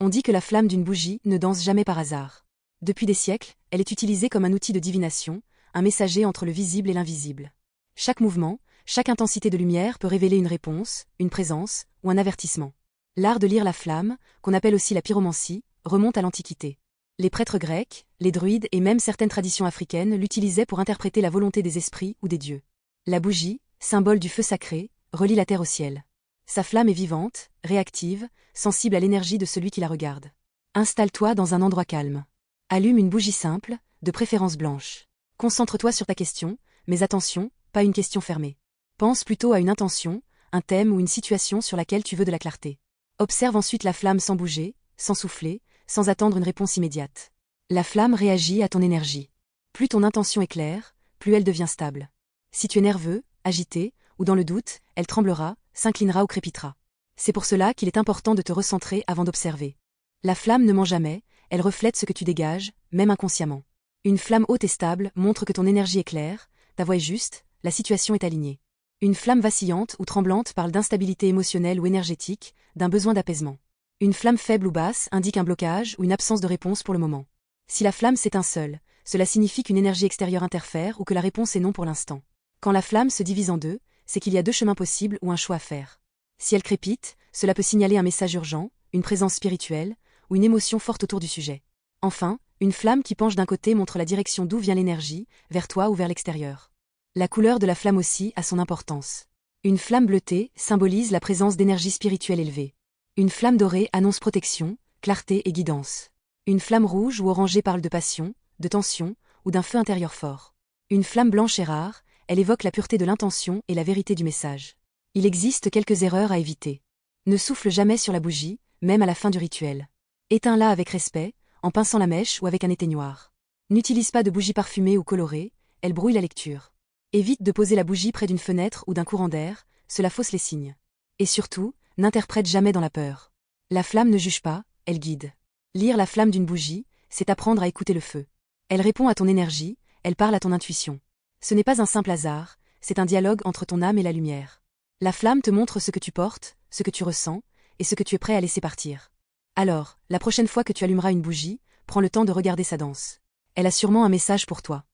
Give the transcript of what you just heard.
On dit que la flamme d'une bougie ne danse jamais par hasard. Depuis des siècles, elle est utilisée comme un outil de divination, un messager entre le visible et l'invisible. Chaque mouvement, chaque intensité de lumière peut révéler une réponse, une présence ou un avertissement. L'art de lire la flamme, qu'on appelle aussi la pyromancie, remonte à l'Antiquité. Les prêtres grecs, les druides et même certaines traditions africaines l'utilisaient pour interpréter la volonté des esprits ou des dieux. La bougie, symbole du feu sacré, relie la terre au ciel. Sa flamme est vivante, réactive, sensible à l'énergie de celui qui la regarde. Installe-toi dans un endroit calme. Allume une bougie simple, de préférence blanche. Concentre-toi sur ta question, mais attention, pas une question fermée. Pense plutôt à une intention, un thème ou une situation sur laquelle tu veux de la clarté. Observe ensuite la flamme sans bouger, sans souffler, sans attendre une réponse immédiate. La flamme réagit à ton énergie. Plus ton intention est claire, plus elle devient stable. Si tu es nerveux, agité, ou dans le doute, elle tremblera, s'inclinera ou crépitera. C'est pour cela qu'il est important de te recentrer avant d'observer. La flamme ne ment jamais, elle reflète ce que tu dégages, même inconsciemment. Une flamme haute et stable montre que ton énergie est claire, ta voix est juste, la situation est alignée. Une flamme vacillante ou tremblante parle d'instabilité émotionnelle ou énergétique, d'un besoin d'apaisement. Une flamme faible ou basse indique un blocage ou une absence de réponse pour le moment. Si la flamme s'éteint seule, cela signifie qu'une énergie extérieure interfère ou que la réponse est non pour l'instant. Quand la flamme se divise en deux, c'est qu'il y a deux chemins possibles ou un choix à faire. Si elle crépite, cela peut signaler un message urgent, une présence spirituelle, ou une émotion forte autour du sujet. Enfin, une flamme qui penche d'un côté montre la direction d'où vient l'énergie, vers toi ou vers l'extérieur. La couleur de la flamme aussi a son importance. Une flamme bleutée symbolise la présence d'énergie spirituelle élevée. Une flamme dorée annonce protection, clarté et guidance. Une flamme rouge ou orangée parle de passion, de tension, ou d'un feu intérieur fort. Une flamme blanche est rare, elle évoque la pureté de l'intention et la vérité du message. Il existe quelques erreurs à éviter. Ne souffle jamais sur la bougie, même à la fin du rituel. Éteins-la avec respect, en pinçant la mèche ou avec un éteignoir. N'utilise pas de bougie parfumée ou colorée, elle brouille la lecture. Évite de poser la bougie près d'une fenêtre ou d'un courant d'air, cela fausse les signes. Et surtout, n'interprète jamais dans la peur. La flamme ne juge pas, elle guide. Lire la flamme d'une bougie, c'est apprendre à écouter le feu. Elle répond à ton énergie, elle parle à ton intuition. Ce n'est pas un simple hasard, c'est un dialogue entre ton âme et la lumière. La flamme te montre ce que tu portes, ce que tu ressens, et ce que tu es prêt à laisser partir. Alors, la prochaine fois que tu allumeras une bougie, prends le temps de regarder sa danse. Elle a sûrement un message pour toi.